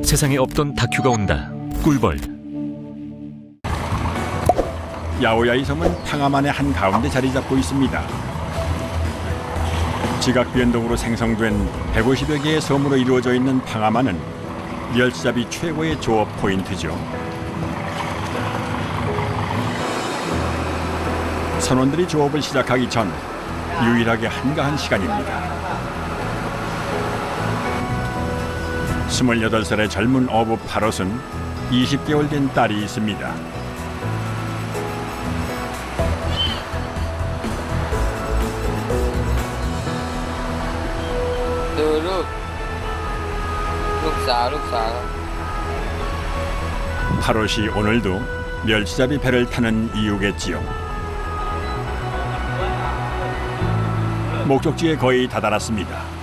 세상에 없던 다큐가 온다. 꿀벌. 야오야이 섬은 팡아만의 한 가운데 자리 잡고 있습니다. 지각 변동으로 생성된 150여 개의 섬으로 이루어져 있는 팡아만은 멸치잡이 최고의 조업 포인트죠. 선원들이 조업을 시작하기 전 유일하게 한가한 시간입니다. 28살의 젊은 어부 파롯은 20개월 된 딸이 있습니다. 파롯이 오늘도 멸치잡이 배를 타는 이유겠지요. 목적지에 거의 다다랐습니다.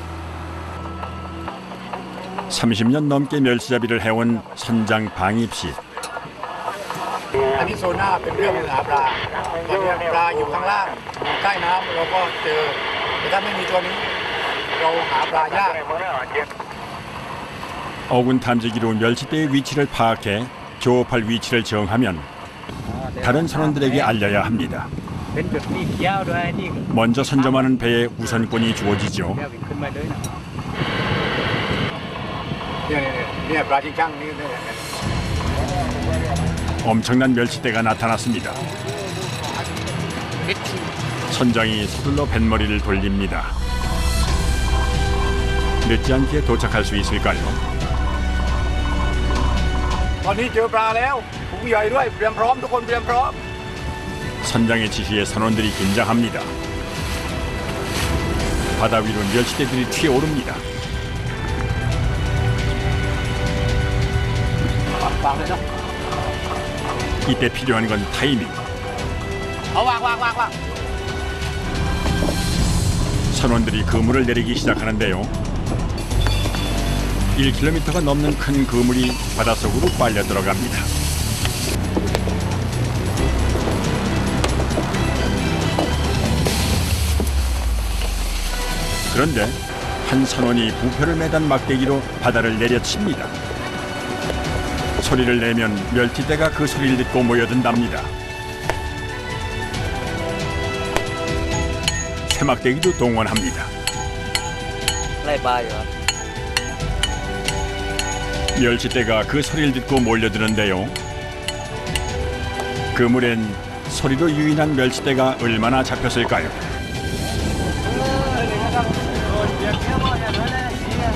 30년 넘게 멸치잡이를 해온 선장 방입 씨. อันนี้โซน่าเป็นเรื่องหาปลาตอนนี้ปลาอยู่ข้างล่างใต้น้ำเราก็เจอแต่ถ้าไม่มีตัวนี้เราหาปลายาก 어군 탐지기로 멸치대의 위치를 파악해 조업할 위치를 정하면 다른 선원들에게 알려야 합니다. 먼저 선점하는 배에 우선권이 주어지죠. เนี่ยปลาจิ้งจังนี่ 엄청난 멸치대가 나타났습니다. 선장이 서둘러 뱃머리를 돌립니다. 늦지 않게 도착할 수 있을까요? ตอนนี้เจอปลาแล้วผู้ใหญ่ด้วยเตรียมพร้อมทุกคนเตรียมพร้อม 선장의 지시에 선원들이 긴장합니다. 바다 위로 멸치대들이 튀어오릅니다. 이때 필요한 건 타이밍. 선원들이 그물을 내리기 시작하는데요. 1km가 넘는 큰 그물이 바닷속으로 빨려 들어갑니다. 그런데 한 선원이 부표를 매단 막대기로 바다를 내려칩니다. 소리를 내면 멸치대가 그 소리를 듣고 모여든답니다. 쇠막대기도 동원합니다. 멸치대가 그 소리를 듣고 몰려드는데요. 그물엔 소리로 유인한 멸치대가 얼마나 잡혔을까요?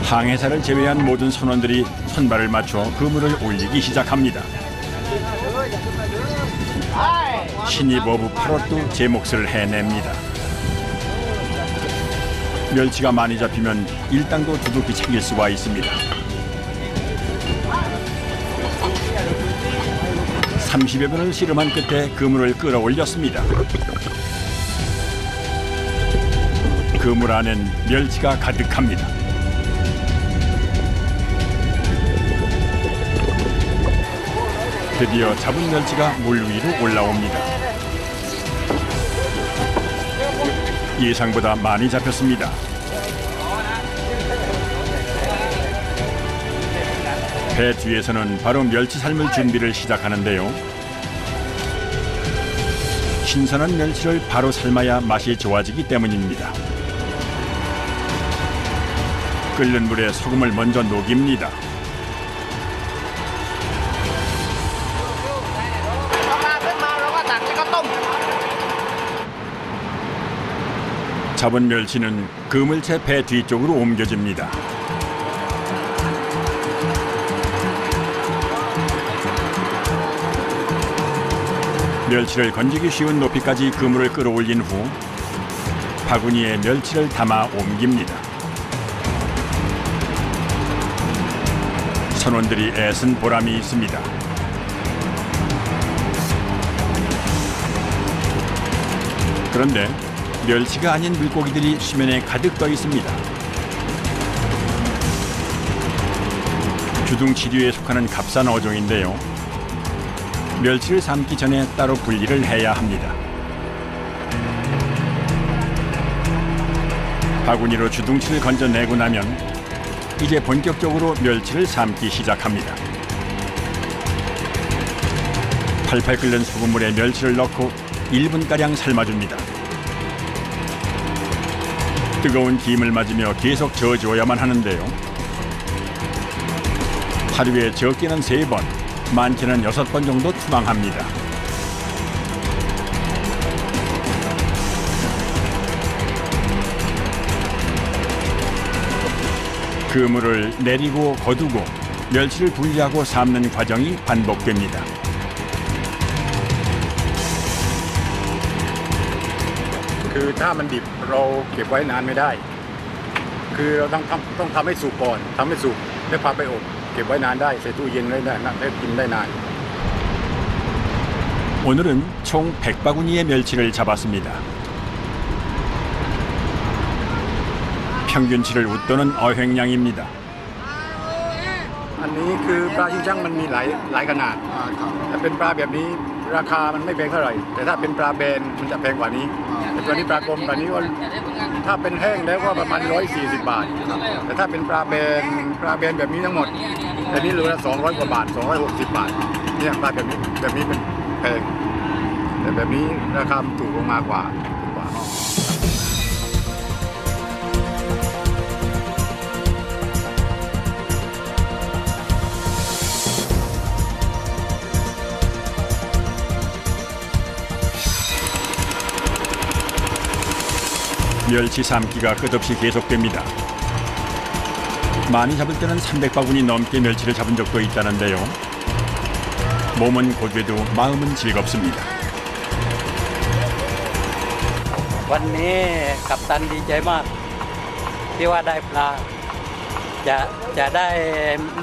항해사를 제외한 모든 선원들이 선발을 맞춰 그물을 올리기 시작합니다. 신입 어부 파롯도 제 몫을 해냅니다. 멸치가 많이 잡히면 일당도 두둑히 챙길 수가 있습니다. 30여 번을 씨름한 끝에 그물을 끌어올렸습니다. 그물 안엔 멸치가 가득합니다. 드디어 잡은 멸치가 물 위로 올라옵니다. 예상보다 많이 잡혔습니다. 배 뒤에서는 바로 멸치 삶을 준비를 시작하는데요. 신선한 멸치를 바로 삶아야 맛이 좋아지기 때문입니다. 끓는 물에 소금을 먼저 녹입니다. 잡은 멸치는 그물채 배 뒤쪽으로 옮겨집니다. 멸치를 건지기 쉬운 높이까지 그물을 끌어올린 후 바구니에 멸치를 담아 옮깁니다. 선원들이 애쓴 보람이 있습니다. 그런데 멸치가 아닌 물고기들이 수면에 가득 떠 있습니다. 주둥치류에 속하는 값싼 어종인데요. 멸치를 삶기 전에 따로 분리를 해야 합니다. 바구니로 주둥치를 건져내고 나면 이제 본격적으로 멸치를 삶기 시작합니다. 팔팔 끓는 소금물에 멸치를 넣고 1분가량 삶아줍니다. 뜨거운 김을 맞으며 계속 저어줘야만 하는데요. 하루에 적게는 3번, 많게는 6번 정도 투방합니다. 그물을 내리고 거두고 멸치를 분리하고 삶는 과정이 반복됩니다.คือถ้ามันดิบเราเก็บไว้นานไม่ได้คือเราต้องทำให้สุกก่อนทำให้สุกแล้วพาไปอบเก็บไว้นานได้ใส่ตู้เย็นได้กินได้นาน 오늘은 총 100바구니의 멸치를 잡았습니다. 평균치를 웃도는 어획량입니다. อันนี้คือปลาชิงช่างมันมีหลายขนาดถ้าเป็นปลาแบบนี้ราคามันไม่แพงเท่าไหร่แต่ถ้าเป็นปลาแบนมันจะแพงกว่านี้แต่ตัวนี้ปลากลมปลานี้ก็ถ้าเป็นแห้งแล้วก็ประมาณ140 บาทแต่ถ้าเป็นปลาแบนแบบนี้ทั้งหมดแต่นี้โลละ200 กว่าบาท260 บาทเนี่ยปลาแบบนี้เป็นแพงแต่แบบนี้ราคาถูกลงมากว่า 멸치 삶기가 끝없이 계속됩니다. 많이 잡을 때는 300바구니 넘게 멸치를 잡은 적도 있다는데요. 몸은 고되도 마음은 즐겁습니다. วันนี้กัปตันดีใจมากที่ว่าได้ปลาจะได้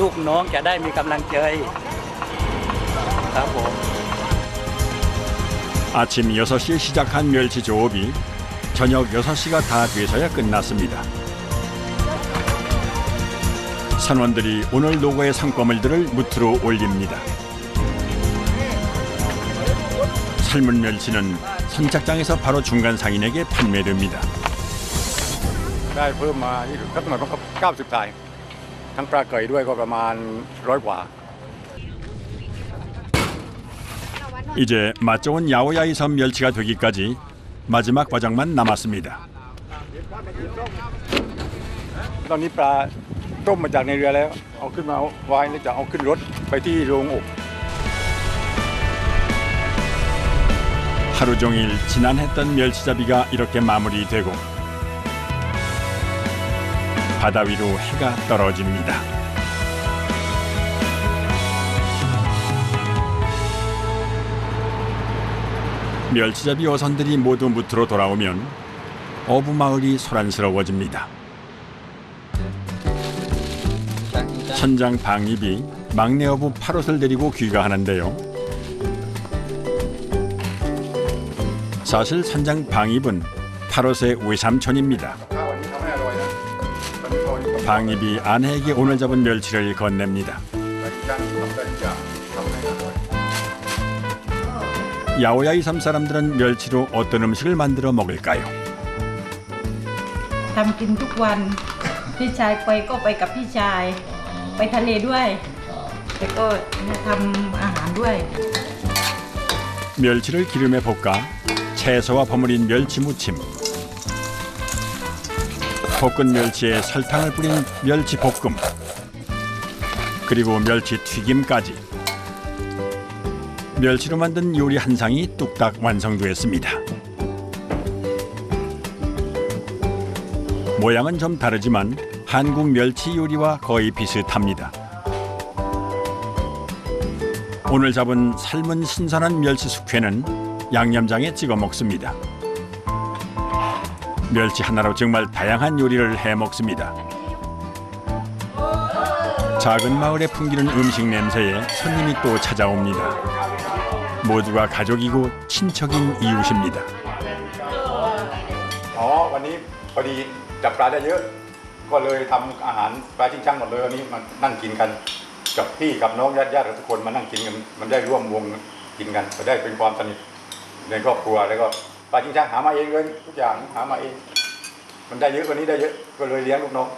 ลูกน้องจะได้มีกำลังใจครับผม 아침 6시에 시작한 멸치 조업이 저녁 6시가 다 돼서야 끝났습니다. 선원들이 오늘 노고의 상과물들을 무트로 올립니다. 삶은 멸치는 선착장에서 바로 중간 상인에게 판매됩니다. ได้เพิ่มมาที่ทั้งหมดก็90 ตันทั้งปลาเกยด้วยก็ประมาณ100 กว่า 이제 맛 좋은 야오야이 섬 멸치가 되기까지 마지막 과정만 남았습니다. ตอนนี้ปลาต้มมาจากในเรือแล้วเอาขึ้นมาไว้แล้วจะเอาขึ้นรถไปที่โรงอบ 하루 종일 지난했던 멸치잡이가 이렇게 마무리되고 바다 위로 해가 떨어집니다. 멸치잡이 어선들이 모두 무트로 돌아오면 어부 마을이 소란스러워집니다. 선장 방입이 막내 어부 파롯을 데리고 귀가하는데요. 사실 선장 방입은 파롯의 외삼촌입니다. 방입이 아내에게 오늘 잡은 멸치를 건넵니다. 야오야이 섬 사람들은 멸치로 어떤 음식을 만들어 먹을까요? ทำกินทุกวันพี่ชายไปก็ไปกับพี่ชายไปทะเลด้วยแต่ก็ทำอาหารด้วย 멸치를 기름에 볶아 채소와 버무린 멸치 무침, 볶은 멸치에 설탕을 뿌린 멸치 볶음, 그리고 멸치 튀김까지 멸치로 만든 요리 한 상이 뚝딱 완성되었습니다. 모양은 좀 다르지만 한국 멸치 요리와 거의 비슷합니다. 오늘 잡은 삶은 신선한 멸치 숙회는 양념장에 찍어 먹습니다. 멸치 하나로 정말 다양한 요리를 해 먹습니다. 작은 마을에 풍기는 음식 냄새에 손님이 또 찾아옵니다. 모두가 가족이고 친척인 이웃입니다. วันนี้พอดีจับปลาได้เยอะก็เลยทำอาหารปลาชิงช่างหมดเลยวันนี้มานั่งกินกันกับพี่กับน้องญาติทุกคนมานั่งกินกันมันได้ร่วมวงกินกันจะได้เป็นความสนิทในครอบครัวแล้วก็ปลาชิงช่างหามาเองเลยทุกอย่างหามาเองมันได้เยอะกว่านี้ได้เยอะก็เลยเลี้ยงลูกน้อง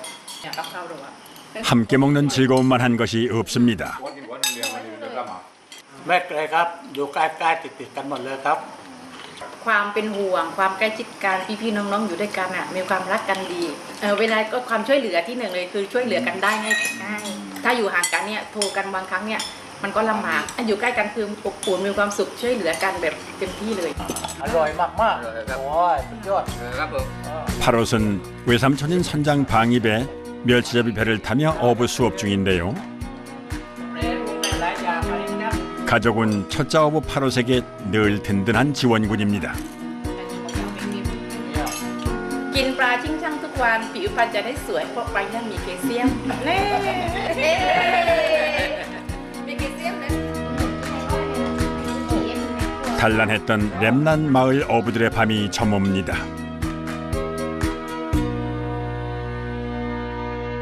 กับข้าวหรือว่า 함께 먹는 즐거움만 한 것이 없습니다. แม่เกรครับอยู่ใกล้ๆติดๆกันหมดเลยครับ ความเป็นห่วงความใกล้ชิดกันพี่ๆน้องๆอยู่ด้วยกันอ่ะมีความรักกันดีเวลาก็ความช่วยเหลือที่หนึ่งเลยคือช่วยเหลือกันได้ง่ายๆถ้าอยู่ห่างกันเนี่ยโทรกันบางครั้งเนี่ยมันก็ลำบากอยู่ใกล้กันคืออบอุ่นมีความสุขช่วยเหลือกันแบบเต็มที่เลย อร่อยมากๆโอ้ยสุดยอด 파롯은 외삼촌인 선장 방입에 멸치잡이 배를 타며 어부 수업 중인데요. 가족은 첫째 어부 파롯에게 늘 든든한 지원군입니다. กินปลาชิงช่างทุกวันผิวพรรณจะได้สวยเพราะปลาเนี่ยมีแคลเซียมมีแคลเซียมนะ 단란했던 렘난 마을 어부들의 밤이 저멉니다.